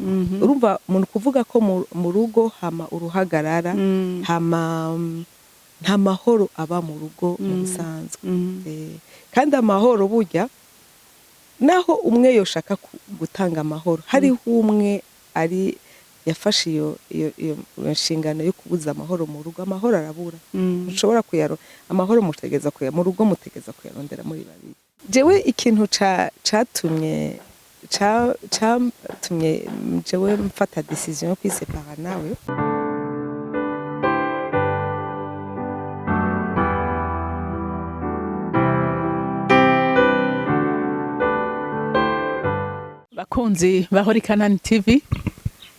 urumva umuntu kuvuga ko mu rugo hama uruhagarara hama nta mahoro aba mu rugo mu bisanzwe. Kandi amahoro burya naho umwe yoshaka gutanga amahoro hariho umwe ari yafashe iyo nshingano yo kubuza amahoro mu rugo, amahoro arabura. Mushobora amahoro mutegeza mu rugo mutegeza kuyarondera muri babiri. Jewe ikintu catumye jewe mfata decision yo kwisepara nawe, bakunzi bahora CANAAN TV,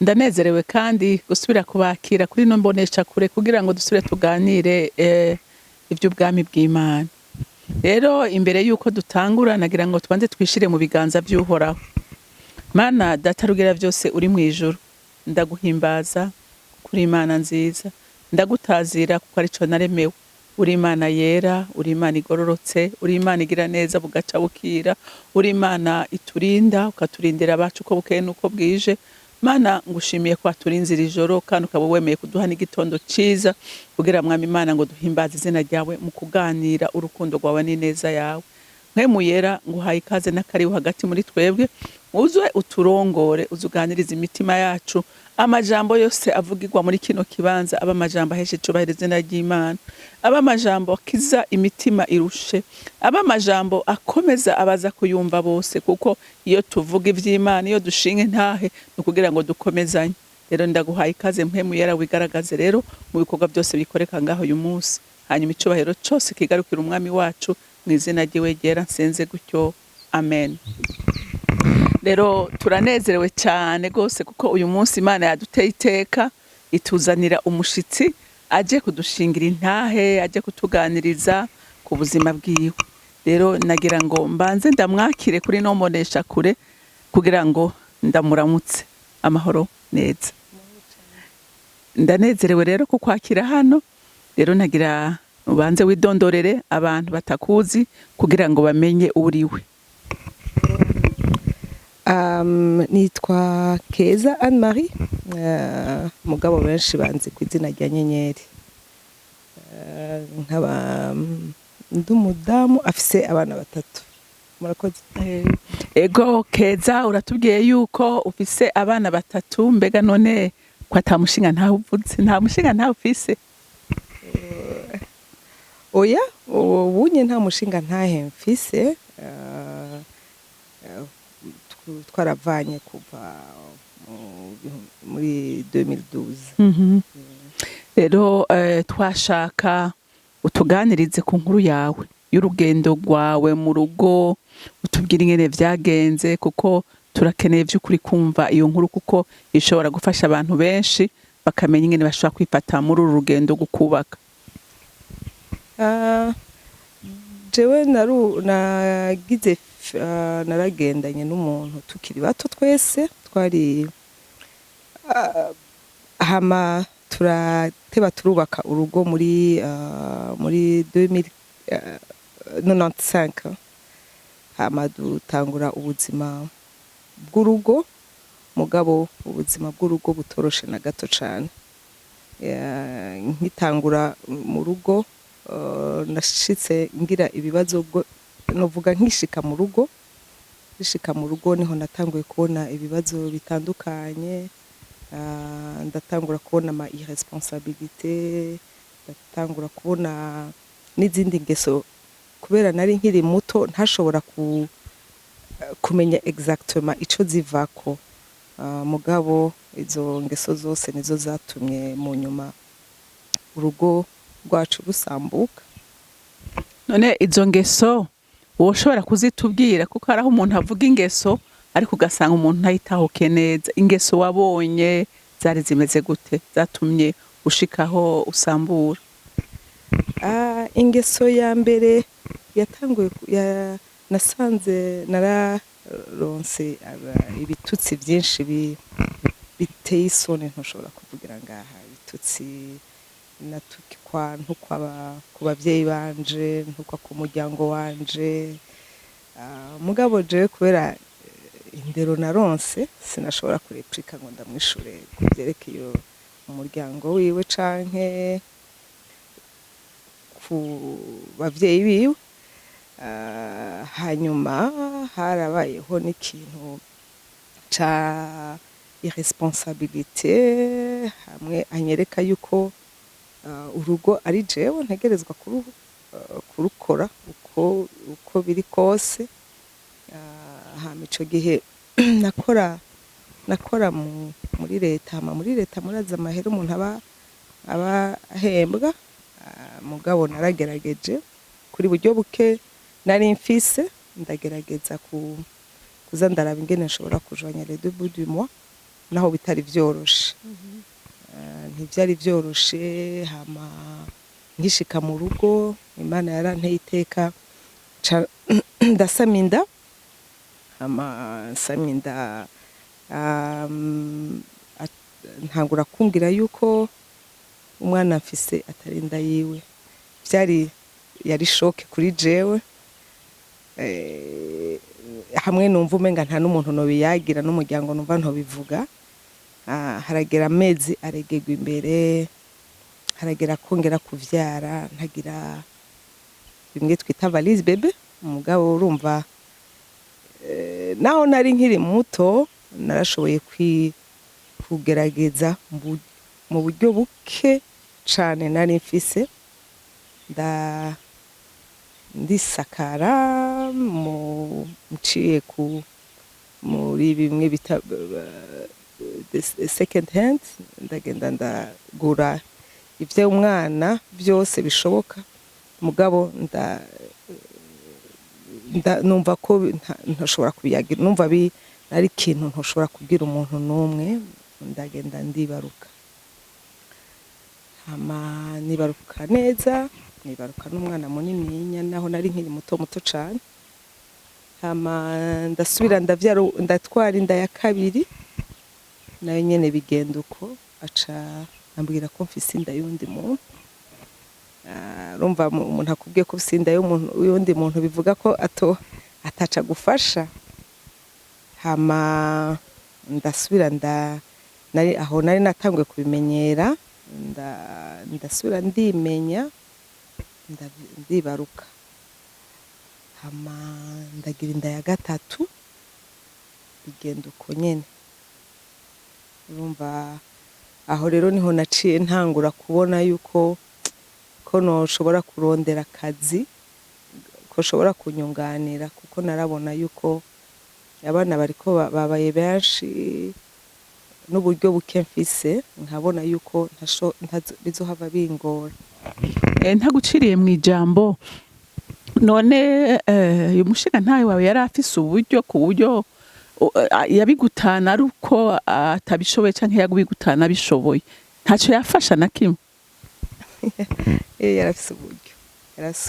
ndanezerewe kandi gusubira kubakira kuri no mboneshakure kugira ngo dusubire tuganire ivy'ubwami bw'Imana. Rero imbere yuko dutangura nagira ngo twanze twishire mu biganza by'Uhoraho. Mana data rugira byose uri mu ijuru, ndaguhimbaza kuri Imana nziza, ndagutazira kuko arico naremewe. Uri Imana yera, uri Imana igororotse, uri Imana igira neza bugaca bukira, uri Imana iturinda ukaturindira abacu uko bukeye nuko bwije. Mana ngushimiye ko aturinzira ijoro kandi ukaba wemeye kuduha n'igitondo ciza kugira mwami Imana ngo duhimbaze izina ryawe mu kuganira urukundo rwawe n'ineza yawe. Mwe yera nguhaye ikaze n'akariho hagati muri twebwe, uzwe uturongore, uzuganiriza imitima yacu, amajambo yose avugirwa muri kino kibanza aba amajambo aheshe cubahiro izina ry'Imana, aba amajambo akiza imitima irushe, aba amajambo akomeza abaza kuyumva bose, kuko iyo tuvuga ivy'Imana, iyo dushinga ntahe no kugira ngo dukomezanye. Rero ndaguhaye ikaze mwe yera wigaragaze rero mu bikorwa byose bikoreka ngaho uyu munsi, hanyuma icubahiro cyose kigarukira umwami wacu mu izina ryiwe ryera nsenze gutyo, amen. Rero turanezerewe cyane gose kuko uyu munsi Imana yaduteye iteka ituzanira umushitsi aje kudushingira intahe, aje kutuganiriza ku buzima bwiwe. Rero nagira ngo mbanze ndamwakire kuri no mboneshakure kugira ngo ndamuramutse amahoro neza. Ndanezerewe rero kukwakira hano. Rero nagira ubanze widondorere abantu batakuzi kugira ngo bamenye uriwe. Nitwa Keza Anne Marie, mugabo benshi banzi ku izina rya Nyenyeri. Nkaba ndumudamu afise abana batatu. Murakoze. Ego Keza, uratubwiye yuko ufise abana batatu, mbega none ko atamushinga ntaho uvuze, nta mushinga ntaho ufise? Oya, ubunye nta mushinga ntahe mfise. Twaravanye kuva muri 2012. Rero twashaka utuganirize ku nkuru yawe y'urugendo rwawe mu rugo, utubwira ingene vyagenze kuko turakeneye vy'ukuri kumva iyo nkuru kuko ishobora gufasha abantu benshi bakamenya ingene bashobora kwifata muri uru rugendo gukubaka. Jewe nagize naragendanye n'umuntu tukiri bato twese, twari hama turateba turubaka urugo muri 2095. Hama dutangura ubuzima bw'urugo, mugabo ubuzima bw'urugo butoroshe na gato cane. Nkitangura mu rugo nashitse ngira ibibazo novuga nkishika mu rugo niho natanguye kubona ibibazo bitandukanye, ndatangura kubona ama irresponsabilité, ndatangura kubona n'izindi ngeso kubera nari nkiri muto ntashobora kumenya exactement ico zivako, mugabo izo ngeso zose nizo zatumye mu nyuma urugo rwacu rusambuka. None izo ngeso woshobora kuzitubwira kuko haraho umuntu avuga ingeso ariko ugasanga umuntu ntayitahuke neza. Ingeso wabonye zari zimeze gute zatumye ushikaho usambura? Ingeso ya mbere yatanguye nasanze nararonse ibitutsi byinshi biteye isoni ntushobora kuvugira ngaha. Ibitutsi natukwa ntukwa ku bavyeyi banje, ntukwa ku muryango wanje, mugabo je kubera indero naronse sinashobora kurepurika ngo ndamwishure ku vyerekeye umuryango wiwe canke ku bavyeyi biwe. Hanyuma harabayeho n'ikintu ca irresponsabilité, hamwe anyereka yuko urugo ari jewe ntegerezwa kurukora uko biri kose. Hama ico gihe nakora muri leta, murazi amahera umuntu aba ahembwa, mugabo naragerageje kuri buryo buke nari mfise, ndagerageza kuza ndaraba ingene nshobora kujonya les deux bouts du mois, naho bitari vyoroshe. Ntivyari vyoroshe. Hama ngishika mu rugo Imana yaranteye iteka ndasama inda. Hama nsama inda ntangura kumbwira yuko umwana mfise atari inda yiwe. Yari shoke kuri jewe, hamwe numva umenga nta n'umuntu nobiyagira, n'umuryango numva ntobivuga. Haragera amezi aregegwa imbere, haragera kongera kuvyara, ntagira bimwe twita valise bebe. Umugabo urumva naho nari nkiri muto narashoboye kugerageza mu buryo buke cane nari mfise, ndisakara nciye muri bimwe bita second hand, ndagenda ndagura ivyo umwana byose bishoboka. Mugabo numva ko ntashobora kubiyagira, numva ari ikintu ntoshobora kubwira umuntu n'umwe. Ndagenda ndibaruka, hama nibaruka neza, nibaruka n'umwana munini, naho nari nkiri muto cane. Hama ndasubira ndatwara inda ya kabiri, nayo nyene bigenda uko, aca ambwira ko mfise inda y'undi muntu. Urumva umuntu akubwiye ko ufise inda y'undi muntu bivuga ko ataca gufasha. Hama ndasubira nari natanguye kubimenyera, ndasubira ndimenya, ndibaruka. Hama ndagira inda ya gatatu, bigenda uko nyene. Urumva aho rero niho naciye ntangura kubona yuko noshobora kurondera akazi ko shobora kunyunganira, kuko narabona yuko abana bariko babaye benshi n'uburyo buke mfise, nkabona yuko bizohava bingora. Ntaguciriye mw'ijambo, none uyu mushingantahe wawe yari afise uburyo ku buryo yabigutana ari uko atabishoboye canke yabigutana abishoboye? Ntaco yafasha na kimwe? Yarafise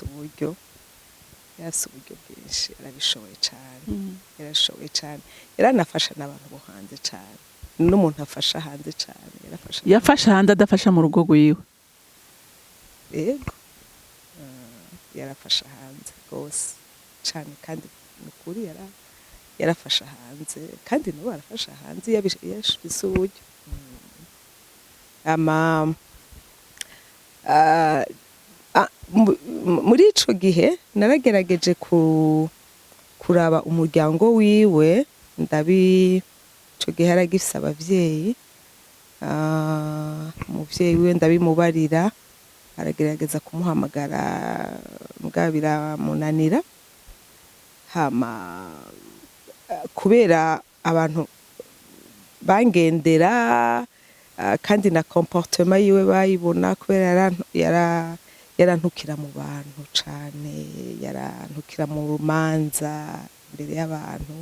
uburyo bwinshi, yarabishoboye cane, yaranafasha n'abantu bo hanze cane, n'umuntu afasha hanze cane. Yafasha hanze adafasha mu rugo rwiwe? Yego, yarafasha hanze rwose cane, kandi nukuri yarafasha hanze, kandi nabo barafasha hanze yashise uburyo. Muri ico gihe naragerageje kuraba umuryango wiwe, ico gihe yaragifise abavyeyi. Umuvyeyi wiwe ndabimubarira, aragerageza kumuhamagara mugabo biramunanira. Hama kubera abantu bangendera, kandi na comportement yiwe bayibona, kubera yarantukira mu bantu cane, yarantukira mu manza imbere y'abantu.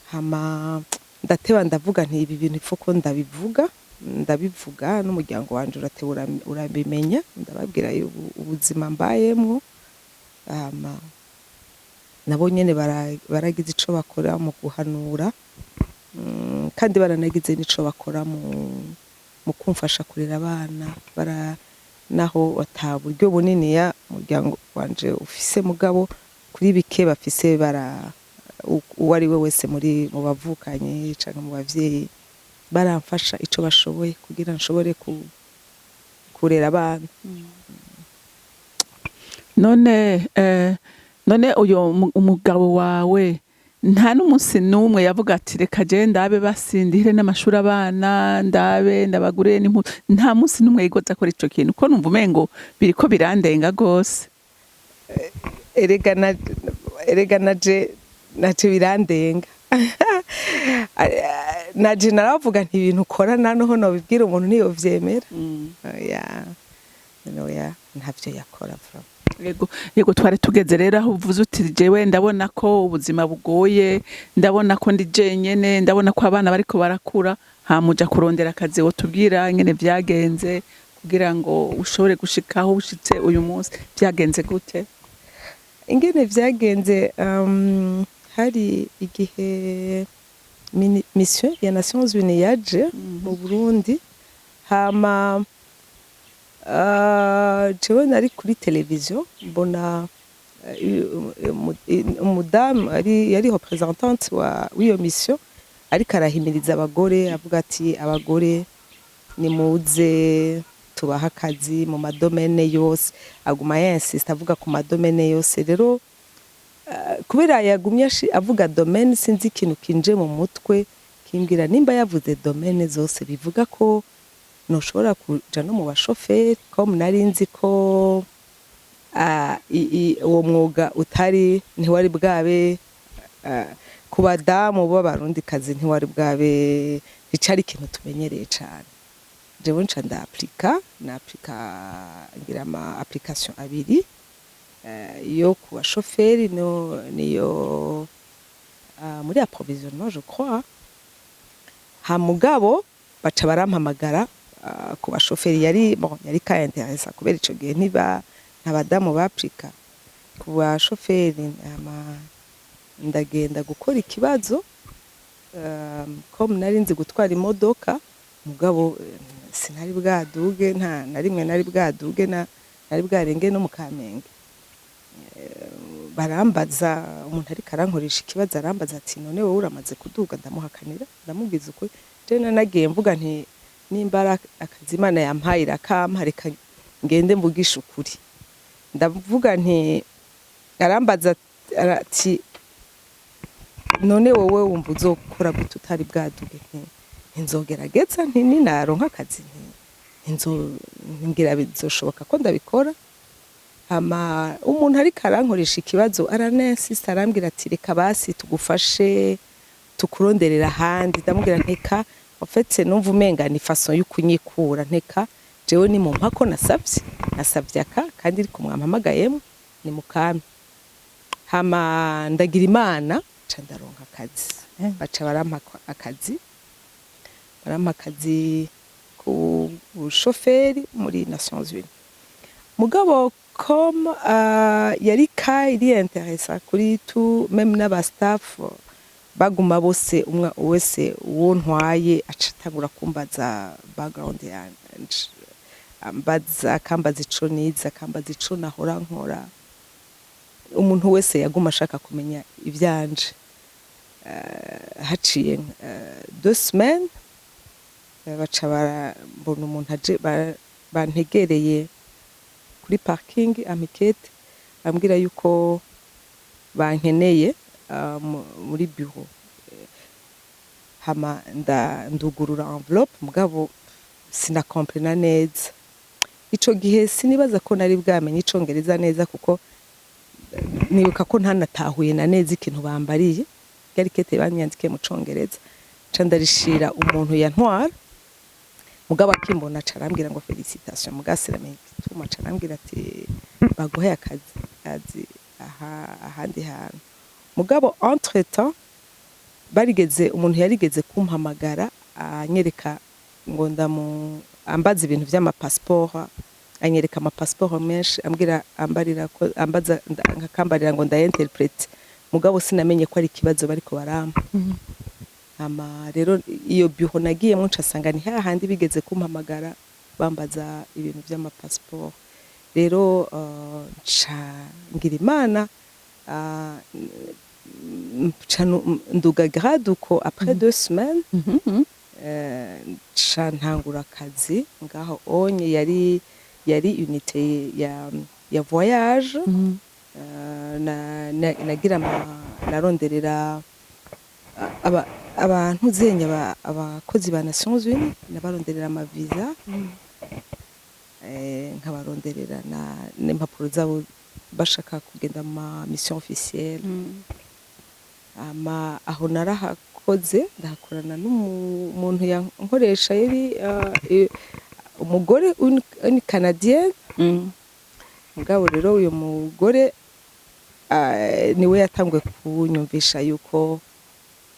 Hama ndateba ndavuga nti ibi bintu ifuko ndabivuga n'umuryango wanje urabimenya, ndababwira ubuzima mbayemwo. Hama nabo nyene baragize ico bakora mu guhanura, kandi baranagize n'ico bakora mu kumfasha kurera abana. Naho ata buryo bunini umuryango wanje ufise, mugabo kuri bike bafise uwo ari we wese mu bavukanye cyangwa mu bavyeyi baramfasha ico bashoboye kugira nshobore kurera abana. none uyo umugabo wawe nta n'umunsi n'umwe yavuga ati reka je ndabe basindire n'amashuri abana ndabagure nta munsi n'umwe yigoza akora ico kintu ko numva umengo biriko birandenga gose? erega naje birandenga naje naravuga nti ibintu ukora noneho nobibwira umuntu ntiyovyemera. oya ntavyo yakora vuba. Yego twari tugeze rero aho uvuze uti jewe ndabona ko ubuzima bugoye, ndabona ko ndi jenyene, ndabona ko abana bariko barakura, hamuja kurondera akazi wotubwira ingene vyagenze kugira ngo ushobore gushikaho ushitse uyu munsi, vyagenze gute? Ingene vyagenze hari igihe mission ya Nations Unies yaje mu Burundi, hama jewe nari kuri televiziyo mbona umudamu yari representante w'iyo mission ariko arahimiriza abagore avuga ati abagore nimuze tubaha akazi mu madomene yose, aguma yinsista avuga ku madomene yose. Rero kubera yagumye avuga domaine, sinzi ikintu kinje mu mutwe kimbwira nimba yavuze domaine zose bivuga ko noshobora kuja no mu bashoferi, ko nari nzi ko uwo mwuga ntiwari bwabe ku badamu b'abarundi kazi, ntiwari bwabe, icari ikintu tumenyereye cane. Jewe nca ndapplika ngira ama application abiri, yo ku bashoferi niyo muri approvisionnement je crois. Mugabo baca barampamagara ku bashoferi yari ka interesa kubera ico gihe ntabadamu bapplika ku bashoferi. Ndagenda gukora ikibazo ko nari nzi gutwara imodoka, mugabo sinari bwaduge, nta na rimwe nari bwaduge, nari bwarenge no mu Kamenge. Barambaza, umuntu ariko arankoresha ikibazo arambaza ati none wowe uramaze kuduga? Ndamuhakanira, ndamubwiza ukuri je nagiye mvuga nti nimba akazi Imana yampaye irakampa, reka ngende mvugisha ukuri. Ndavuga nti, arambaza ati none wowe wumva uzokora gute utari bwaduge? Nzogerageza ninaronka akazi ngira bizoshoboka ko ndabikora. Umuntu ariko arankoresha ikibazo araninsista arambwira ati reka basi tugufashe tukuronderera ahandi. Ndamubwira nteka ofetse numva umenga ni façon y'ukunyikura, nteka jewe ni mu mpako nasavye kandi iri kumwampamagayemo ni mukami. Ndagira Imana ca ndaronka akazi, baca barampa akazi ku bushoferi muri Nations Unies. Mugabo comme yari iri interesa kuri même n'aba staff baguma bose, umwe wese uwo ntwaye acatangura kumbaza background yanje, akambaza ico nize, akambaza ico nahora nkora. Umuntu wese yaguma ashaka kumenya ivyanje. Haciye 2 semaines baca barambona umuntu aje bantegereye kuri parking amikete, ambwira yuko bankeneye muri bureau. Ndugurura envelope, mugabo sinakomprena neza. Ico gihe sinibaza ko nari bwamenye icongereza neza, kuko nibuka ko ntanatahuye na neza ikintu bambariye, yari kete banyandikiye mu congereza. Ca ndarishira umuntu yantwara, mugabo akimbona carambwira ngo felicitation, mugasiramenye tuma carambwira ati baguhaye akazi ahandi hantu. Mugabo entre temps umuntu yarigeze kumpamagara anyereka ngo ambaza ibintu vy'amapassport, anyereka amapassport menshi, akambarira ngo ndainterprete, mugabo sinamenye ko ari ikibazo bariko barampa. Rero iyo bureau nagiyemo ncasanga ni hahandi bigeze kumpamagara bambaza ibintu vy'amapassport. Rero ngira Imana nduga grade uko après 2 semaines ca ntangura akazi ngaho onye yari unité ya voyage. Nagira naronderera abantu zenya abakozi ba Nations Unies, nabaronderera ama visa, nkabaronderera n'impapuro zabo bashaka kugenda mu mission officielle. Aho narahakoze ndahakorana n'umuntu yankoresha yari umugore ni Canadien. Mugabo rero uyu mugore niwe yatanguye kunyumvisha yuko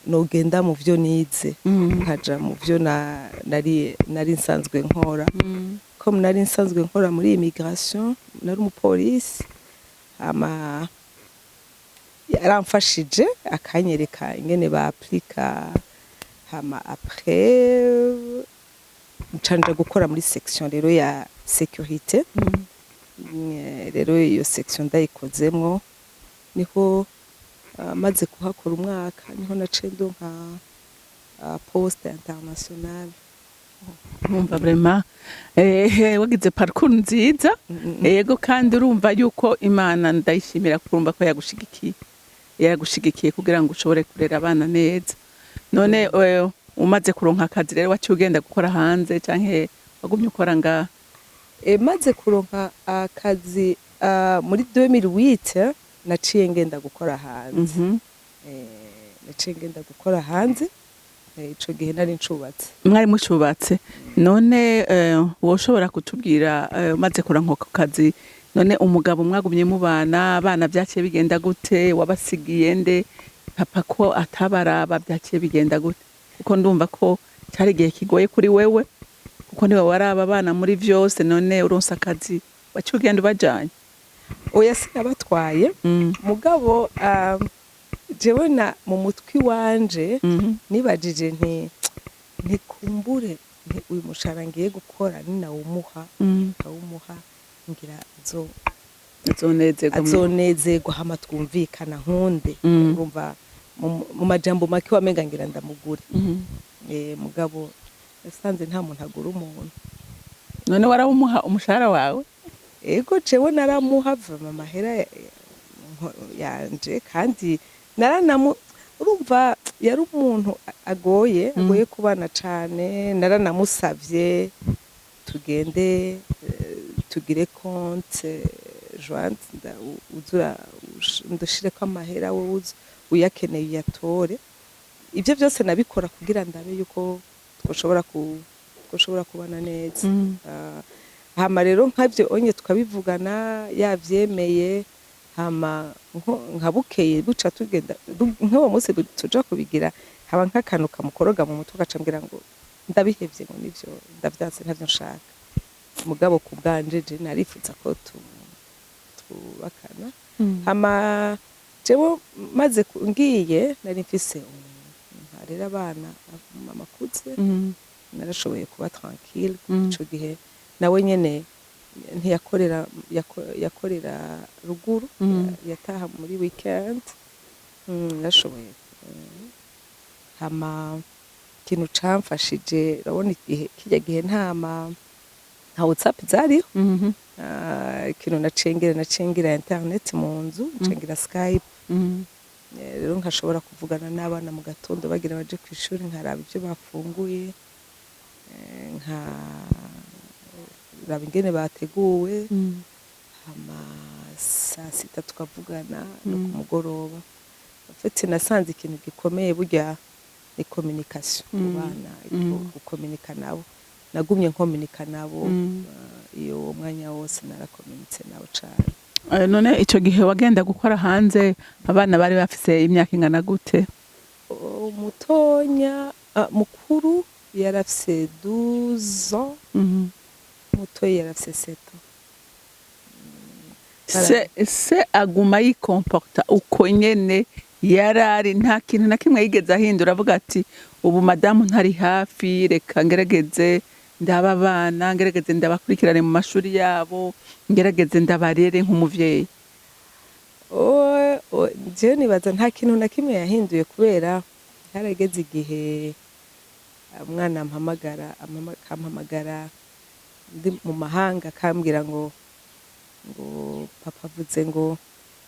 nogenda mu byo nize, nkaja mu byo nari nsanzwe nkora. Comme nari nsanzwe nkora muri immigration, nari umupolisi, yaramfashije akanyereka ingene ba aplika. Après ncanja gukora muri section rero ya sécurité. Rero iyo section ndayikozemwo, niho maze kuhakora umwaka, niho naciye ndonka poste internationale. Numva vraiment wagize parcours nziza. Yego, kandi urumva yuko Imana ndayishimira kurumva ko yagushigikiye kugira ngo ushobore kurera abana neza. None umaze kuronka akazi rero waciye ugenda gukora hanze canke wagumye ukora ngaha? Maze kuronka akazi muri 2008 naciye ngenda gukora hanze. Naciye ngenda gukora hanze. Ico gihe nari ncubatse. Mwari mucubatse. None woshobora kutubwira maze kuronka ako kazi, none umugabo mwagumye mubana, abana byaciye bigenda gute? Wabasigiye nde? Papa ko atabaraba byaciye bigenda gute? Kuko ndumva ko cyari igihe kigoye kuri wewe, kuko niwe waraba abana muri vyose. None uronse akazi waciye ugenda ubajanye? Oya, sinabatwaye. Mugabo jewe mu mutwi wanje nibajije ntikumbure uyu mushara ngiye gukora ninawumuha ngira azonezerwa hama twumvikana nkunde. Urumva mu majambo make wamenga ngira ndamugure. Mugabo yasanze nta muntu agura umuntu. None warawumuha umushara wawe? Ego, jewe naramuha amahera yanje, kandi urumva yari umuntu agoye kubana cane. Naranamusavye tugende tugire compte jointe, uzura ndushireko amahera wowe uyakeneye uyatore. Ivyo byose nabikora kugira ndabe yuko twoshobora kubana neza. Hama rero nkavyo onye tukabivugana, yavyemeye. Hama nkabukeye buca tugenda nk'uwo munsi tuja kubigira, haba nk'akantu kamukoroga mu mutwe gacambwira ngo ndabihevye, ngo nivyo ndavyanse, ntavyo nshaka. Mugabo ku bwanje je narifuza ko tubakana. Hama jewe maze ngiye nari mfise ntarera abana amakuze, narashoboye kuba tranquille. Ico gihe nawe nyene yakorera ruguru, yataha muri weekend. Narashoboye. Hama ikintu camfashije, urabona kirya gihe nta WhatsApp zariho. Ikintu nacengira internet mu nzu, nacengira Skype. Rero nkashobora kuvugana n'abana mu gatondo bagira baje kw'ishuri, nkaraba ibyo bafunguye, nkaraba ingene bateguwe. Hama saa sita tukavugana no ku mugoroba. Mfite nasanze ikintu gikomeye burya ni communication ku bana, gukomunika nabo. Nagumye nkomunika nabo iyo umwanya wose narakomunitse nabo cyane. None ico gihe wagenda gukora hanze, abana bari bafise imyaka ingana gute? Mutonya mukuru yarafise 12 ans. Mutoya yarafise 7 ans. Se aguma yikomporta uko nyene yarari, nta kintu na kimwe yigeze ahindura avuga ati ubu madamu ntari hafi, reka ngerageze ndaba abana, ngerageze ndabakurikirane mu mashuri yabo, ngerageze ndabarere nk'umuvyeyi? jewe nibaza nta kintu na kimwe yahinduye, kubera harageze igihe umwana akampamagara ndi mu mahanga, akambwira ngo papa avuze ngo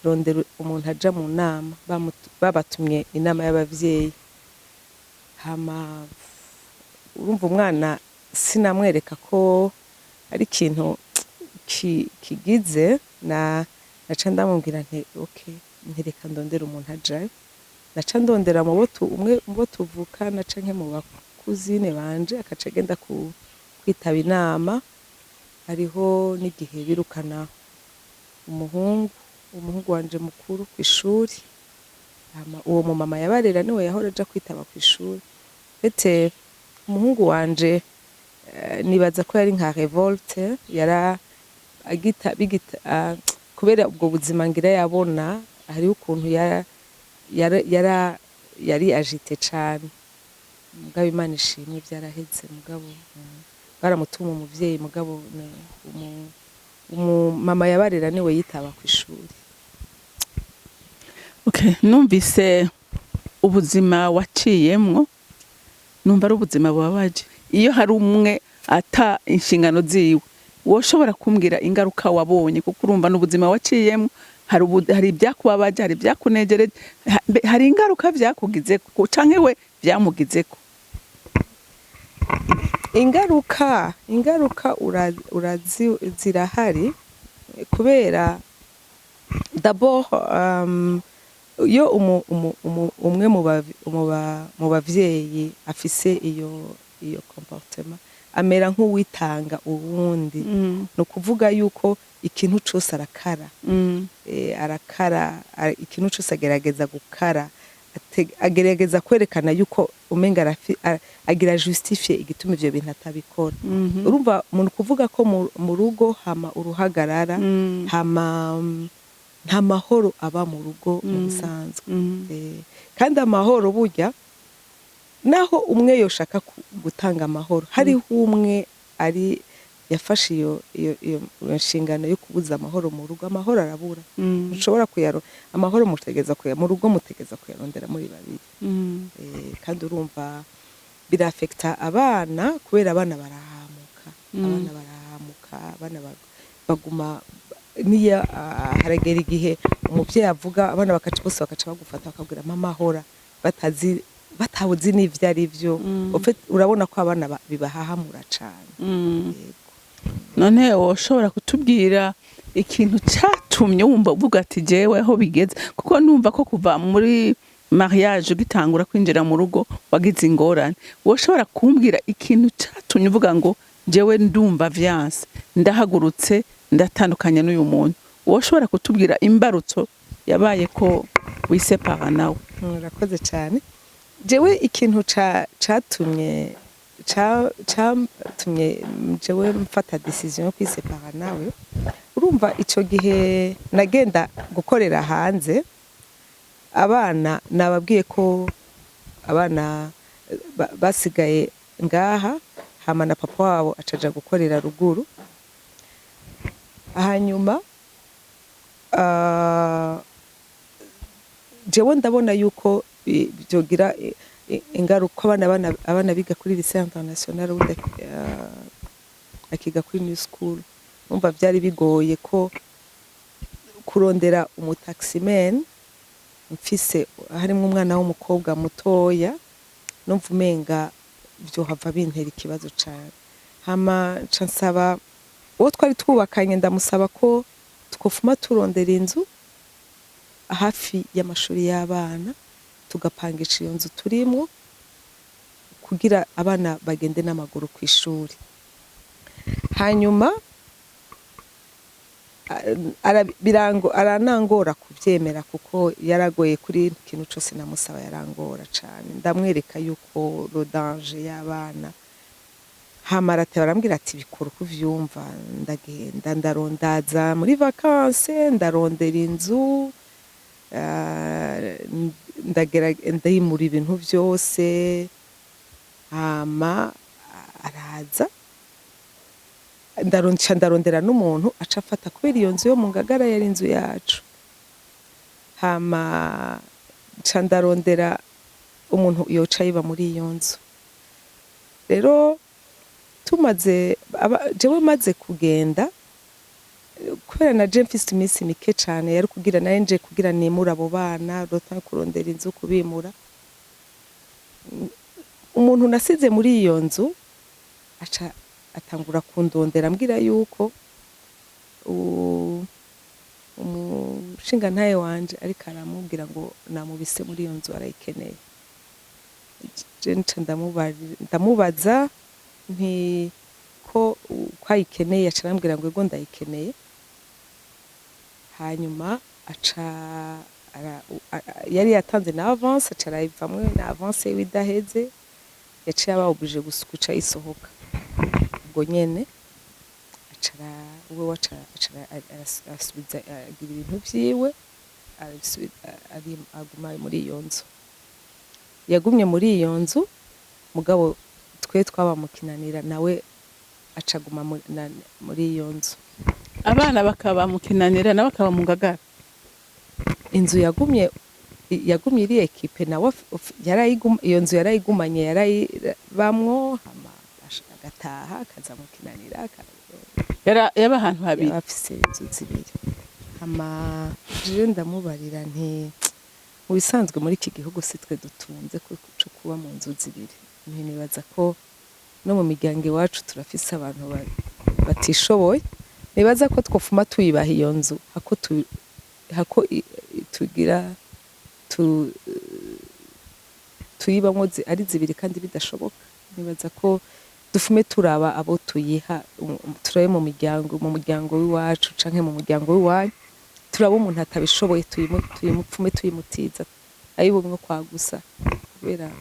rondera umuntu aja mu nama, babatumye inama y'abavyeyi. Hama urumva umwana sinamwereka ko ari ikintu kigize, naca ndamubwira nti okay, ntireka ndondera umuntu ajayo. Naca ndondera umwe mu bo tuvukana canke mu bakuzine banje, akaca agenda kwitaba inama. Hariho n'igihe birukana umuhungu wanje mukuru kw'ishuri. Uwo mumama yabarera niwe yahora aja kwitaba kw'ishuri. Ete umuhungu wanje nibaza ko yari nka revolte, kubera ubwo buzima ngira yabona, hariho ukuntu yari agite cane. Mugabo Imana ishimwe vyaraheze, mugabo baramutuma umuvyeyi, mugabo mama yabarera niwe yitaba kw'ishuri. Okay, numvise ubuzima waciyemwo, numva ari ubuzima bubabaje. Iyo hari umwe ata inshingano ziwe, woshobora kumbwira ingaruka wabonye? Kuko urumva n'ubuzima waciyemwo, hari ibyakubabaje, hari ibyakunejereje, hari ingaruka vyakugizeko canke we vyamugizeko. Ingaruka zirahari, kubera d'abord iyo umwe mu bavyeyi afise iyo comportement, amera nk'uwitanga uwundi. No kuvuga yuko ikintu cose arakara, ikintu cose agerageza gukara, agerageza kwerekana yuko umenga agira justifier igituma ivyo bintu atabikora. Urumva umuntu kuvuga ko mu rugo hama uruhagarara, hama nta mahoro aba mu rugo mu bisanzwe. Kandi amahoro burya, naho umwe yoshaka gutanga amahoro, hariho umwe yafashe iyo nshingano yo kubuza amahoro mu rugo, amahoro arabura. Mushobora amahoro mu rugo mutegeza kuyarondera muri babiri. Kandi urumva birafekta abana, kubera abana barahamuka, abana baguma, niya haragera igihe umuvyeyi avuga, abana bose bakaca bagufata bakabwira mama hora, batabuzi n'ivyo ari vyo. Urabona ko abana bibahahamura cane. None woshobora kutubwira ikintu catumye wumva uvuga ati jewe aho bigeze? Kuko numva ko kuva muri mariage ugitangura kwinjira mu rugo wagize ingorane. Woshobora kumbwira ikintu catumye uvuga ngo jewe ndumva vyanse, ndahagurutse, ndatandukanye n'uyu muntu? Woshobora kutubwira imbarutso yabaye ko wisepara nawe? Murakoze cyane. Jewe ikintu catumye jewe mfata decision yo kwisepara nawe, urumva ico gihe nagenda gukorera hanze, abana nababwiye ko abana basigaye ngaha, hama na papa wabo acaja gukorera ruguru. Hanyuma jewe ndabona yuko byogira ingaruka abana biga kuri lycée international, akiga kuri new school. Umva byari bigoye ko kurondera umutaximen, mfise harimo umwana w'umukobwa mutoya, numva umenga byo hava bintera ikibazo cyane. Hama nsaba uwo twari twubakanye, ndamusaba ko twofuma turondera inzu hafi y'amashuri y'abana, tugapangisha iyo nzu turimo, kugira abana bagende n'amaguru ku ishuri. Hanyuma aranangora kuvyemera, kuko yaragoye kuri ikintu cyose namusaba, yarangora cyane. Ndamwereka yuko rodanje y'abana. Hama arambwira ati bikuru kuvyumva. Ndagenda ndarondaza muri vacances, ndarondera inzu, ndayimura ibintu byose. Hama araza, ndarondera n'umuntu aca afata, kubera iyo nzu yo mu Ngagara yari inzu yacu. hama nca ndarondera umuntu yoca yiba muri iyo nzu. Rero jewe maze kugenda, kubera na je mfise iminsi mike cane, yari kugira naye nje kugira nimura abo bana, rota kurondera inzu kubimura. Umuntu nasize muri iyo nzu aca atangura kundondera ambwira yuko umushinga ntahe wanje ariko aramubwira ngo namubise muri iyo nzu arayikeneye. Je nca ndamubaza nti ko ayikeneye, aca arambwira ngo ego ndayikeneye. Hanyuma yari yatanze na avance, aca arayivamwo na avance yiwe idaheze, yaciye aba oblige guca isohoka. Ubwo nyene arasubiza agira ibintu vyiwe, aguma muri iyo nzu. Yagumye muri iyo nzu, mugabo twe twaba mukinanira, nawe acaguma muri iyo nzu. Abana bakaba mukinanira nawe akaba mu Ngagara. Inzu yagumye iri ekipe, nawe iyo nzu yarayigumanye, yarayibamwo, hama agataha akaza mukinanira. Yaba ahantu habiri, afise inzu zibiri. Hama je ndamubarira nti mu bisanzwe muri iki gihugu sitwe dutunze cyo kuba mu nzu zibiri. Nibaza ko no mu miryango iwacu turafise abantu batishoboye, nibaza ko twofuma tuyibaha iyo nzu hako tugira tuyibamwo ari zibiri kandi bidashoboka. Nibaza ko dufume turaba abo tuyiha, turabe mu muryango w'iwacu canke mu muryango w'iwanyu, turaba umuntu atabishoboye tuyimupfume tuyimutiza ayibumwe kwagusa, kubera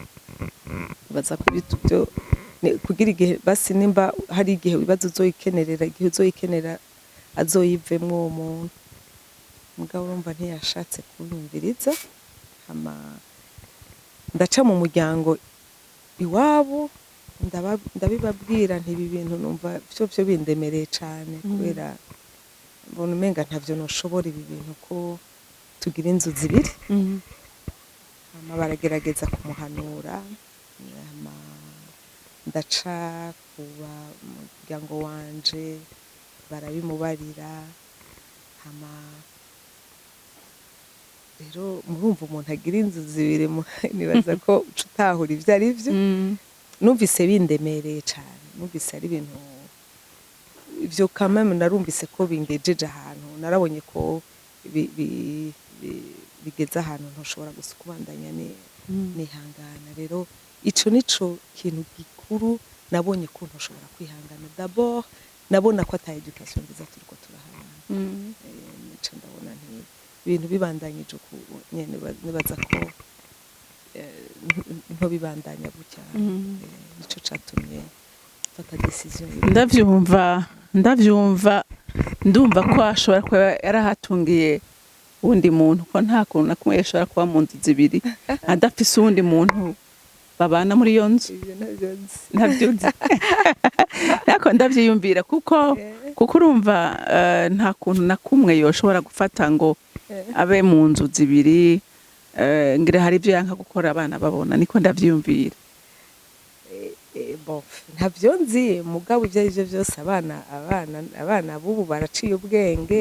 baza kubitubyo kugira igihe basi nimba hari igihe wibaza uzoyikenera azoyivemwo uwo muntu. Mugabo urumva ntiyashatse kunyumviriza, hama ndaca mu muryango iwabo ndabibabwira nti ibi bintu numva vyo bindemereye cane, kubera mbona umenga ntavyo noshobora ibi bintu ko tugira inzu zibiri. Hama baragerageza kumuhanura, hama ndaca kuba umuryango wanje barabimubarira. Hama rero murumva umuntu agira inzu zibiri, nibaza ko utahura ivyo ari vyo. Numvise bindemereye cane, numvise ari ibintu ivyo kameme, narumvise ko bingejeje ahantu, narabonye ko bigeze ahantu ntoshobora gusa kubandanya nihangana. Rero ico nico kintu gikuru nabonye ko ntoshobora kwihangana. D'abord nabona ko ata education nziza turiko turahana. Nico ndabona nti ibintu bibandanyije nyene, nibaza ko nto bibandanya gutya. Nico catumye mfata decision. Ndumva ko ashobora kuba yarahatungiye uwundi muntu, ko nta kuntu na kumwe yashobora kuba mu nzu zibiri adafise uwundi muntu babana muri iyo nzu. Ntabyo nzi. Ariko ndavyiyumvira kuko urumva nta kuntu na kumwe yoshobora gufata ngo abe mu nzu zibiri. Ngira hari ibyo yanka gukora abana babona, niko ndavyiyumvira. Ntavyo nzi, mugabo ivyo arivyo vyose abana bubu baraciye ubwenge.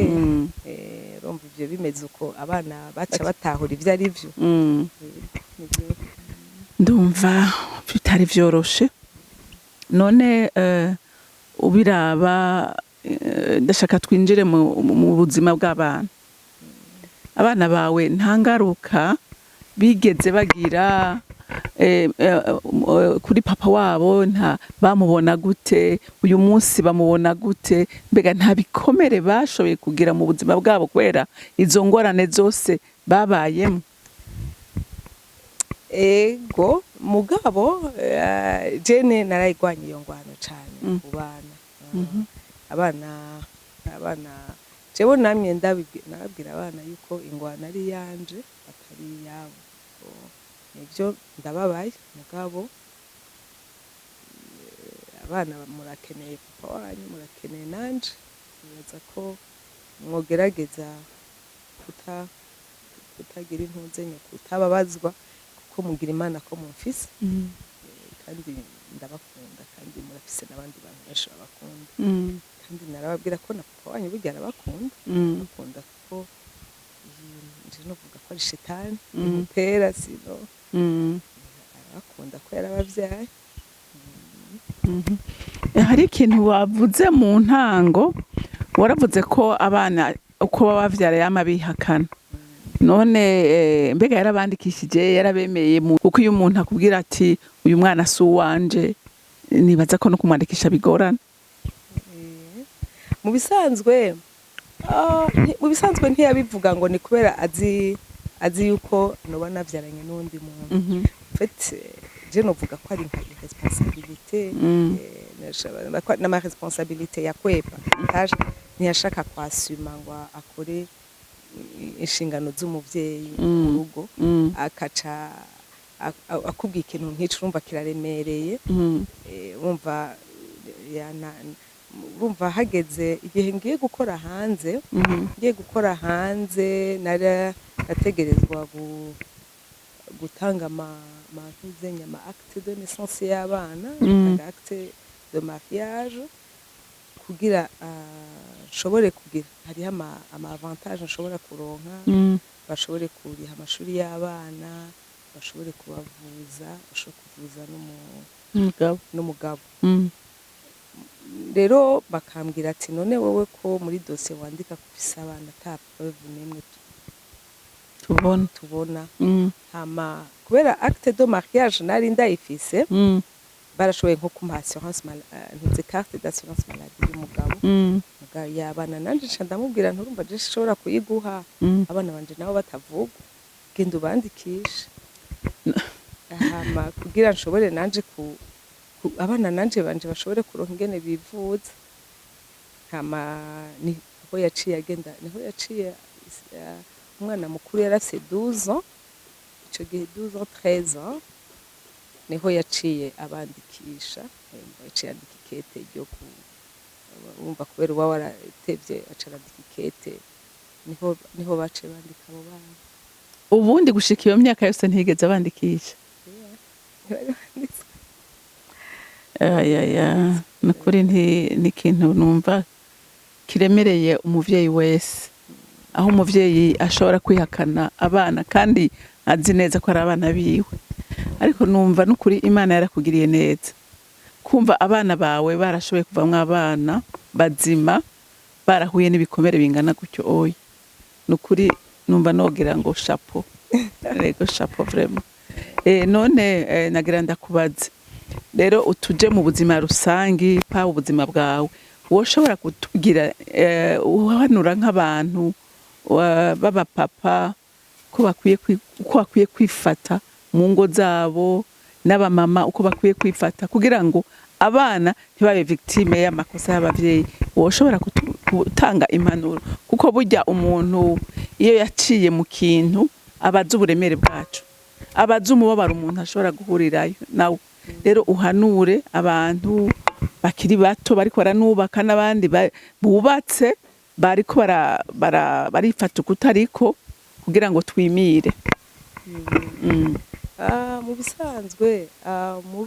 Urumva ivyo bimeze uko abana baca batahura ivyo arivyo. Ndumva bitari vyoroshe. None ubiraba, ndashaka twinjire mu buzima bw'abana. Abana bawe nta ngaruka bigeze bagira kuri papa wabo? Bamubona gute? Uyu munsi bamubona gute? Mbega nta bikomere bashoboye kugira mu buzima bwabo kubera izo ngorane zose babayemo? Ego mugabo jene narayigwanye iyo ngwano cane ku bana. Abana jewe namye nababwira abana yuko ingwano ari yanje atari yabo. Nivyo ndababaye, mugabo abana murakeneye papa wanyu, murakeneye nanje. Nibaza ko mwogerageza kutagira intunzenye kutababazwa kuko mugira Imana ko mumfise kandi ndabakunda kandi murafise n'abandi bantu benshi babakunda kandi narababwira ko na papa wanyu burya arabakunda bakunda kuko nje novuga ko ari shitani imutera sino arabakunda ko yarabavyaye. Hari ikintu wavuze mu ntango, waravuze ko abana uko baba bavyara yama bihakana, none mbega yarabandikishije yarabemeye kuko iyo umuntu akubwira ati uyu mwana si uwanje nibaza ko no kumwandikisha bigorana. Mu bisanzwe ntiyabivuga ngo ni kubera azi yuko noba navyaranye n'undi muntu. Je novuga ko ari nka responsabilité n'ama responsabilité ya kwepa ntiyashaka kwasuma ngo akore inshingano z'umuvyeyi mu rugo akaca akubwira ikintu nk'ico urumva kiraremereye urumva hageze igihe ngiye gukora hanze narategerezwa gutanga ama acte de naissance y'abana acte de mariage kugira nshobore kugira hariho ama avantage nshobora kuronka bashobore kuriha amashuri y'abana bashobore kubavuza bashobore kuvuza n'umugabo rero bakambwira ati none wowe ko muri dossier wandika ko ufise abana ata preuve n'imwe tubona hama kubera acte de mariage nari ndayifise barashoboye nko kumpa assurance ntuze carte d'assurance maladie y'umugabo yabana nanje nca ndamubwira nturumva je nshobora kuyiguha abana banje nabo batavugwa genda ubandikishe hama kugira nshobore nanje abana nanje banje bashobore kuronka ingene bivuza hama niho yaciye umwana mukuru yarafise 12 ans ico gihe 12 ans 13 ans niho yaciye abandikisha yaciye andika ikete ryo urumva kubera uba waratevye acarandika ikete niho baciye bandika abo bana. Ubundi gushika iyo myaka yose ntigeze abandikisha nukuri ni ikintu numva kiremereye umuvyeyi wese, aho umuvyeyi ashobora kwihakana abana kandi azi neza ko ari abana biwe, ariko numva nukuri Imana yarakugiriye neza kumva abana bawe barashoboye kuvamwo abana bazima barahuye n'ibikomere bingana gutyo. Oya nukuri numva nogira ngo chapeau rego chapeau vraiment. None nagira ndakubaze rero utuje mu buzima rusangi pa ubuzima bwawe woshobora kutugira uhanura nk'abantu baba papa ko bakwiye kwifata mu ngo zabo n'abamama uko bakwiye kwifata kugira ngo abana ntibabe victime y'amakosa y'abavyeyi, woshobora gutanga impanuro kuko burya umuntu iyo yaciye mu kintu abaza uburemere bwacu, abaza umubabaro umuntu ashobora guhurirayo nawe. Rero uhanure abantu bakiri bato bariko baranubaka n'abandi bubatse bariko barifata ukutariko kugira ngo twimire. Mu bisanzwe mu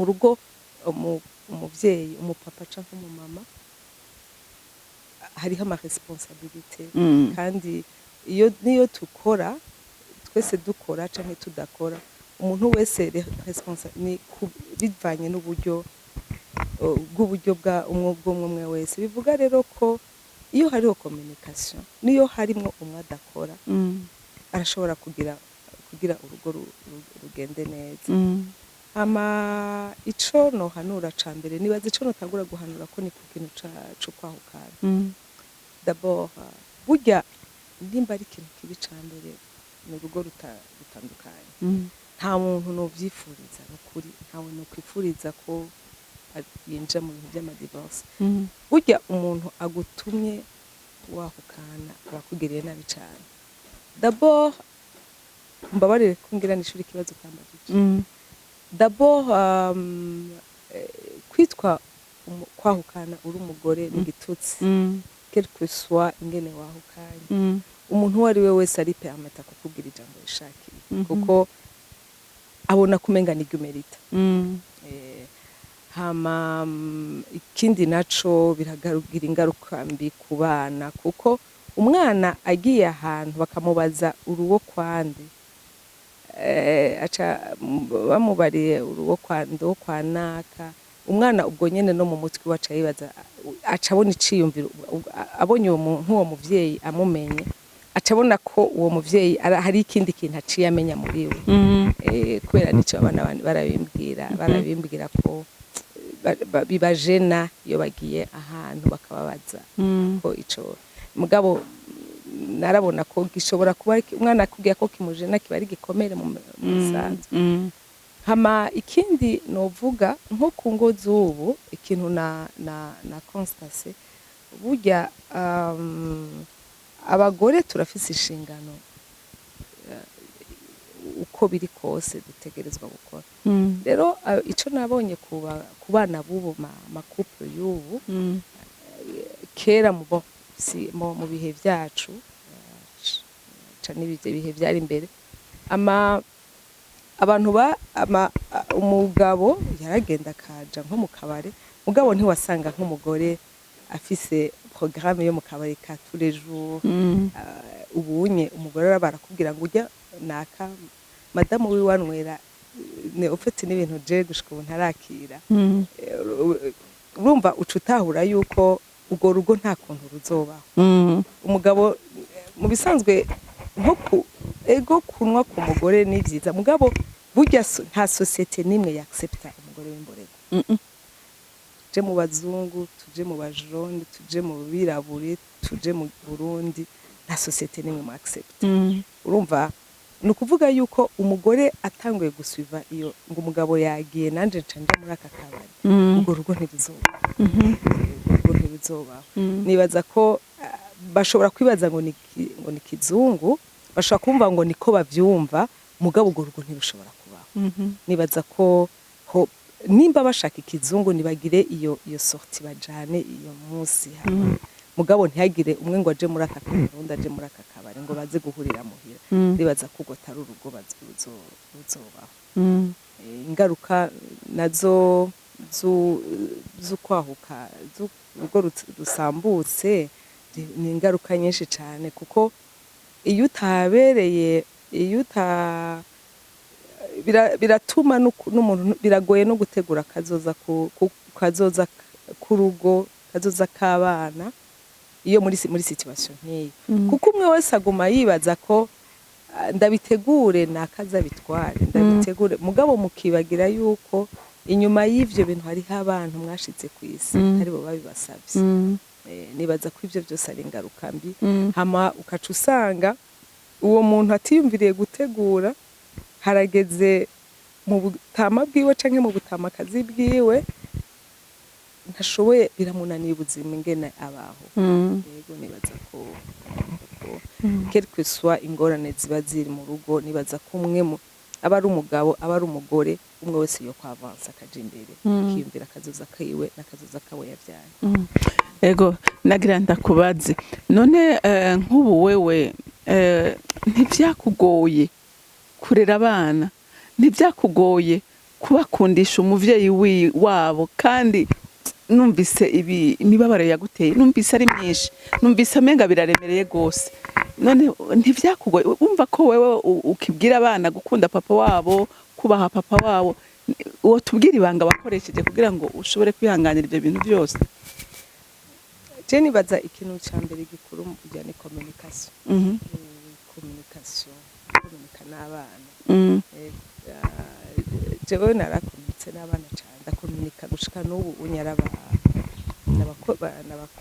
rugo umuvyeyi umupapa canke umumama hariho ama responsabilité kandi niyo tukora twese dukora canke tudakora umuntu wese ni bivanye n'uburyo bwa umwe wese. Bivuga rero ko iyo hariho communication niyo harimo umwe adakora arashobora kugira urugo rugende neza. Ama ico no hanura ca mbere nibaze ico notangura guhanura ko ni ku kintu co kwahukana. D'abord burya ndimba ari ikintu kibi ca mbere mu rugo rutandukanye nta muntu novyifuriza nukuri ntawe nokwifuriza ko yinja mu bintu by'amadivorce. Burya umuntu agutumye wahukana abakugiriye nabi cyane. D'abord mbabarire kungira nishuri ikibazo kambajije. D'abord kwitwa kwahukana uri umugore ni igitutsi quelque soit ingene wahukanye umuntu uwo ari we wese ari permeta kukubwira ijambo rishakiye kuko abona kumenga ni gumerita hama ikindi naco biragarugira ingaruka mbi ku bana kuko umwana agiye ahantu bakamubaza uruwo kwande aca bamubariye uruwo kwa naka umwana ubwo nyene no mu mutwe waca yibaza aca abona iciyumviro abonye uwo muvyeyi amumenye aca abona ko uwo muvyeyi hari ikindi kintu aciye amenya muri we kubera nico abana barabimbwira ko bibajena iyo bagiye ahantu bakababaza ko ico mugabo narabona ko gishobora kuba umwana akubwiye ko kimujena kiba ari gikomere mu musanzwe hama ikindi novuga nko ku ngo z'ubu ikintu na constance burya abagore turafise inshingano uko biri kose dutegerezwa gukora rero ico nabonye ku bana b'ubu couple y'ubu kera mu bihe byacu bihe byari imbere abantu umugabo yaragenda akaja nko mu kabare mugabo ntiwasanga nk'umugore afise programme yo mu kabare ka tous les jours ubunye umugore barakubwira ngo ujya naka madamu wiwanwera ne ufite n'ibintu je gushika ubu ntarakira urumva ucutahura yuko ugo rugo nta kuntu ruzobaho umugabo mu bisanzwe nko ego kunwa ku mugore ni byiza mugabo burya nta societe nimwe accepta umugore w'imborego tuje mu bazungu tuje mu bajone tuje mu birabure tuje mu Burundi nta societe nimwe mu accepta urumva nukuvuga yuko umugore atanguye gusuiva iyo ngo umugabo yagiye nanje canje muri aka kabari ubwo rugo ntibizoba nibaza ko bashobora kwibaza ngo ni kizungu bashobora kumva ngo niko bavyumva mugabo ubwo rugo ntibishobora kubaho nibaza ko nimba bashaka ikizungu nibagire iyo sorti bajane iyo munsi mugabo ntihagire umwe ngo aje muri aka kabari undi aje muri aka kabari ngo baze guhurira muhira nibaza ko gotari urugo ruzobaho ingaruka nazo z'ukwahuka urugo rusambutse ni ingaruka nyinshi cyane kuko iyo utabereye biratuma n'umuntu biragoye no gutegura kazoza k'urugo kazoza k'abana iyo muri situation nk'iyi kuko umwe wese aguma yibaza ko ndabitegure nakaza bitware ndabitegure mugabo mukibagira yuko inyuma y'ivyo bintu hariho abantu mwashitse ku isi ari bo babibasavye nibaza ko ivyo byose ari ingaruka mbi hama ukaca usanga uwo muntu atiyumviriye gutegura harageze mu butama bwiwe canke mu butamakazi bwiwe ntashoboye biramunaniye ubuzima ingene abaho yego nibaza ko quelque soit ingorane ziba ziri mu rugo nibaza ko umwe aba ari umugabo aba ari umugore umwe wese yo kwavansa akaja imbere akiyumvira akazoza kiwe n'akazoza kawe yavyaye ego nagira ndakubaze none nk'ubu wewe ntivyakugoye kurera abana ntivyakugoye kubakundisha umuvyeyi wabo kandi numvise imibabaro yaguteye numvise ari myinshi numvise amenga biraremereye gose none ntivyakugoye umva ko wewe ukibwira abana gukunda papa wabo kubaha papa wabo uwo tubwira ibanga bakoresheje kugira ngo ushobore kwihanganira ibyo bintu byose je nibaza ikintu cya mbere gikuru mu kujya ni communication communication n'abana jewe narakomitse n'abana cyane ndakomunika gushika n'ubu unyaraba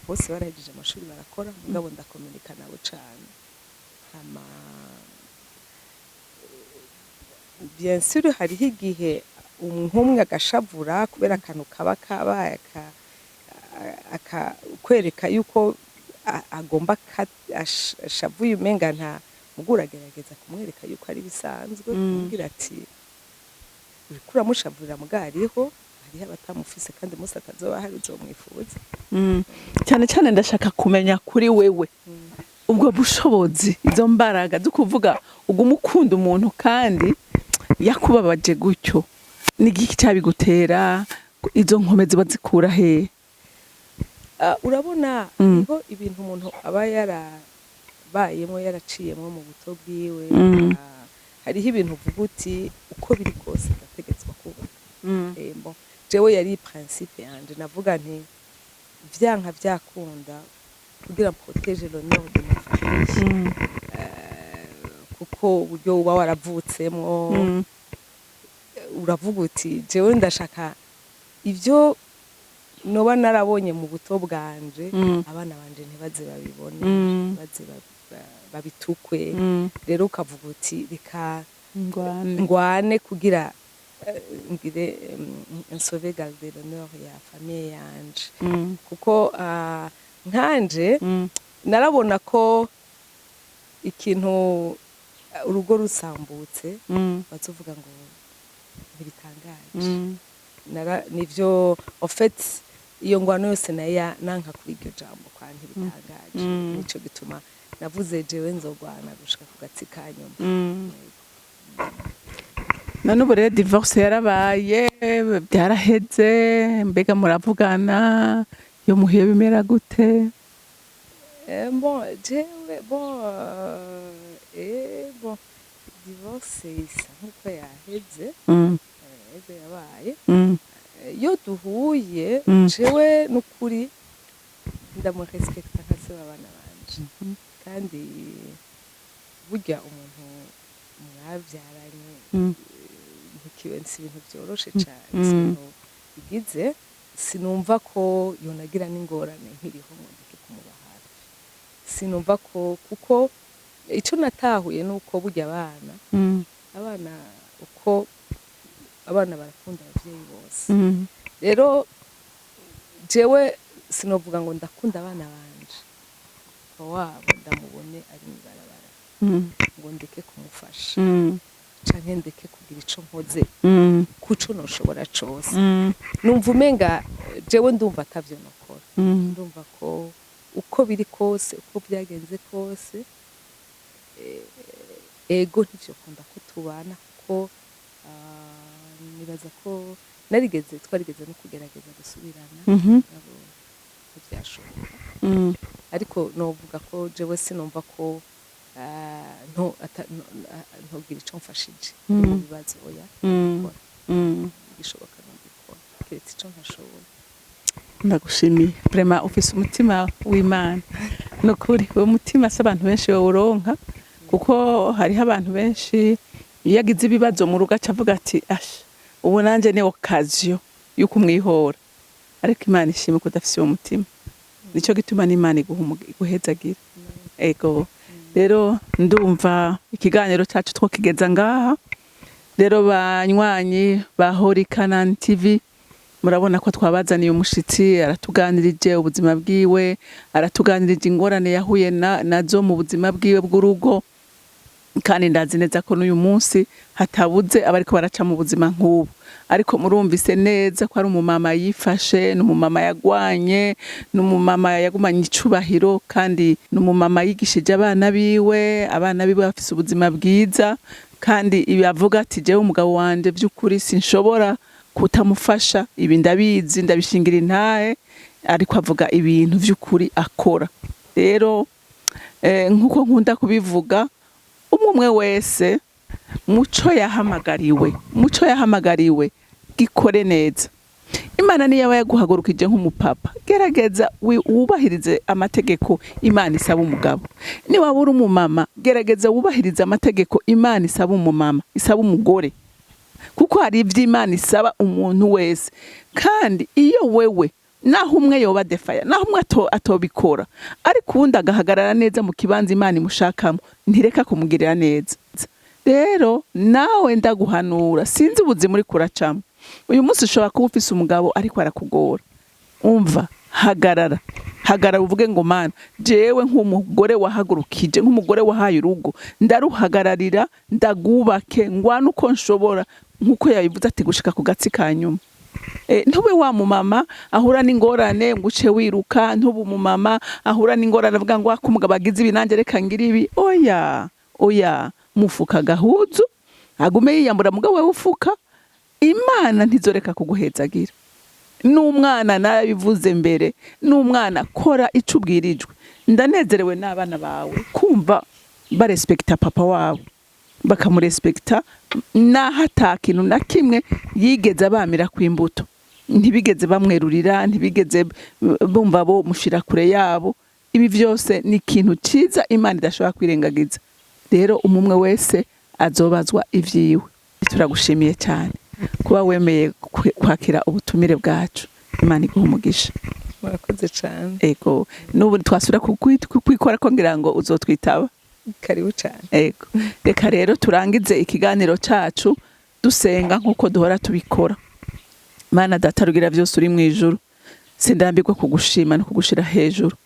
bose barahejeje amashuri barakora mugabo ndakomunika nabo cyane hama bien sûr hariho igihe umwe agashavura kubera akantu kaba kabaye kwereka yuko agomba ashavuye umenga nta mugura agerageza kumwereka yuko ari bisanzwe kugira ati urikura mushavurira mugariho hariho abatamufise kandi umunsi atazoba hari uzomwifuza. cyane cyane ndashaka kumenya kuri wewe ubwo bushobozi, izo mbaraga zo kuvuga uguma ukunda umuntu kandi yakubabaje gutyo, n'igiki cyabigutera, izo nkomezi bazikura he? Urabona niho ibintu umuntu aba yarabayemo yaraciyemo mu buto bwiwe, hariho ibintu uvuga uti uko biri kose ndategetswe kubaka. Jewe yari principe yanje, navuga nti vyanka vyakunda kugira protege l'honneur de ma famille, kuko uburyo uba waravutsemwo uravuga uti jewe ndashaka ivyo noba narabonye mu buto bwanje abana banje ntibaze babibone, baze babitukwe. Rero ukavuga uti reka ngwane kugira ngire sauvegarde l'honneur ya famille yanje, kuko nkanje narabona ko ikintu urugo rusambutse bazovuga ngo ntibitangaje. Nivyo en fait iyo ngwano yose nanka kuri iryo jambo kwa ntibitangaje. Nico gituma navuze jewe nzogwana gushika ku gatsi kanyuma. None ubu rero divorce yarabaye, byaraheze, mbega muravugana, yo muhiye bimera gute? Bon, jewe bon divorce isa nkuko yaheze, yabaye. Iyo duhuye jewe n'ukuri ndamurespekta nka se w'abana banje, kandi burya umuntu mwavyaranye ntikiwensi ibintu byoroshe cyane, ibintu bigize sinumva ko yonagira n'ingorane nkiriho ngo ndeke kumuba hafi. Sinumva ko, kuko ico natahuye nuko burya abana uko abana barakunda abavyeyi bose. Rero jewe sinovuga ngo ndakunda abana banje ko wabo ndamubone ari mwibarabara ngo ndeke kumufasha canke ndeke kugira ico nkoze kuco noshobora cose. Numva umenga jewe ndumva atavyo nokora, ndumva ko uko biri kose, uko byagenze kose, ego ntivyo kunda ko tubana, kuko nibaza ko twarigeze no kugerageza gusubirana nabo ntibyashoboka. Ariko novuga ko jewe sinumva ko ntugira ico mfashije mu bibazo oya gukora gishoboka no gukora keretse ico ntashoboye. Ndagushimiye vraiment, ufise umutima w'Imana nukuri. Uwo mutima se abantu benshi bawuronka, kuko hariho abantu benshi iyo yagize ibibazo mu rugo acavuga ati asha ubu nanje ni occasion yuko umwihora, ariko Imana ishimwe ko udafise uwo mutima. Nico gituma n'Imana iguhezagira. Ego rero ndumva ikiganiro cyacu twokigeza ngaha. Rero banywanyi ba CANAAN TV, murabona ko twabazaniye umushitsi, aratuganirije ubuzima bwiwe, aratuganirije ingorane yahuye nazo mu buzima bwiwe bw'urugo, kandi ndazi neza ko n'uyu munsi hatabuze abariko baraca mu buzima nk'ubu. Ariko murumvise neza ko ari umumama yifashe, n'umumama yagwanye, n'umumama yagumanye icubahiro, kandi n'umumama yigishije abana biwe bafise ubuzima bwiza. Kandi ibi avuga ati jewe umugabo wanje by'ukuri sinshobora kutamufasha, ibi ndabizi, ndabishingira intahe, ariko avuga ibintu by'ukuri akora. Rero nkuko nkunda kubivuga, umwe wese muco yahamagariwe gikore neza. Imana niyo yaba yaguhagurukije nk'umupapa, gerageza wubahirize amategeko Imana isaba umugabo. Ni waba uri umumama, gerageza wubahirize amategeko Imana isaba umumama, isaba umugore, kuko hari ivyo Imana isaba umuntu wese. Kandi iyo wewe naho umwe yoba defaya, naho umwe atobikora, ariko uwundi agahagarara neza mu kibanza Imana imushakamo, ntireka kumugirira neza. Rero nawe ndaguhanura, sinzi ubuzima uri kuracamo. Uyu munsi ushobora kuba ufise umugabo ariko arakugora. Umva, hagarara uvuge ngo Mana, jewe nk'umugore wahagurukije, nk'umugore wahaye urugo, ndaruhagararira, ndagubake, ngwana uko nshobora, nkuko yabivuze ati gushika ku gatsi kanyuma. ntube wa mumama ahura n'ingorane ngo uce wiruka, ntube umumama ahura n'ingorane avuga ngo wako umugabo agize ibi nanjye reka ngira ibi. Oya mufuka agahuzu agume yiyambura mugabo we ufuka, Imana ntizoreka kuguhezagira. N'umwana narabivuze mbere, n'umwana kora ico ubwirijwe. Ndanezerewe n'abana bawe kumva barespekta papa wabo, bakamurespekta naho ata kintu na kimwe yigeze abamira kw'imbuto, ntibigeze bamwerurira, ntibigeze bumva bo mushira kure yabo. Ibi vyose ni ikintu ciza Imana idashobora kwirengagiza. Rero umumwe wese azobazwa ivyiwe. Turagushimiye cyane kuba wemeye kwakira ubutumire bwacu. Imana iguhe umugisha. Murakoze cyane. Ego n'ubu twasubira kwikora ko ngira ngo uzotwitaba. Karibu cyane. Ego reka rero turangize ikiganiro cacu dusenga nkuko duhora tubikora. Mana data rugira vyose uri mu ijuru, sindambirwa kugushima no kugushira hejuru.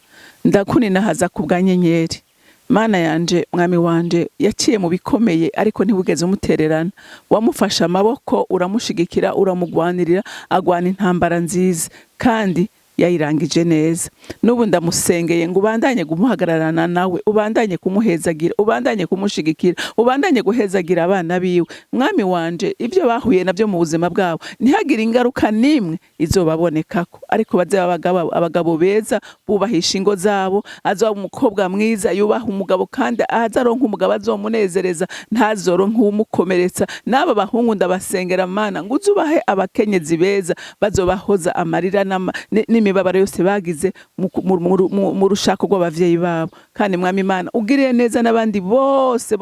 Ndakuninahaza kubwa nyenyeri. Mana yanje, mwami wanje yaciye mu bikomeye ariko ntibugeze umutererana. Wamufasha amaboko, uramushigikira, uramugwanirira, agwana intambara nziza kandi yayirangije neza. N'ubu ndamusengeye ngo ubandanye kumuhagararana nawe, ubandanye kumuhezagira, ubandanye kumushigikira, ubandanye guhezagira abana biwe. Mwami wanje, ibyo bahuye navyo mu buzima bwabo ntihagire ingaruka nimwe izobabonekako, ariko baze abagabo beza bubahisha ingo zabo, azoba umukobwa mwiza yubaha umugabo kandi azaronka umugabo azomunezereza, ntazoronka umukomeretsa. N'aba bahungu ndabasengera Mana ngo uzubahe abakenyezi beza bazobahoza amarira n'imibabaro yose bagize mu rushako rw'abavyeyi babo. Kandi mwami Imana ugiriye neza n'abandi bose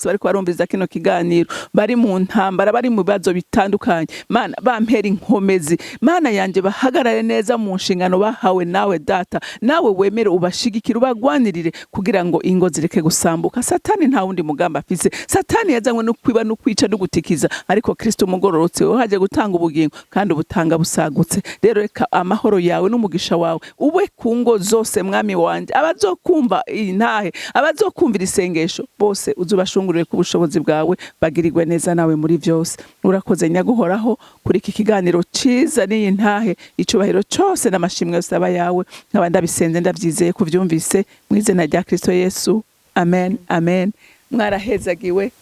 bariko barumviriza kino kiganiro, bari mu ntambara, bari mu bibazo bitandukanye. Mana bampera inkomezi, Mana yanje bahagarare neza mu nshingano bahawe nawe data, nawe wemere ubashigikire, ubagwanirire kugira ngo ingo zireke gusambuka. Satani nta wundi mugamba afise. Satani yazanywe no kwiba no kwica no gutikiza, ariko Kristo umugororotse we haje gutanga ubugingo kandi ubutanga busagutse. Rero reka amahoro yawe n'umugisha wawe ube ku ngo zose mwami wanje, abazokumva intahe, abazokumvira isengesho bose uzubashungurire ku bushobozi bwawe, bagirirwe neza nawe muri vyose. Urakoze nyaguhoraho kuri iki kiganiro ciza n'iyi ntahe, icubahiro cose n'amashimwe yose aba yawe. Nkaba ndabisenze ndavyizeye kuvyumvise mu izina rya Kristo Yesu. Amen. Mwarahezagiwe,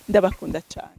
ndabakunda cyane.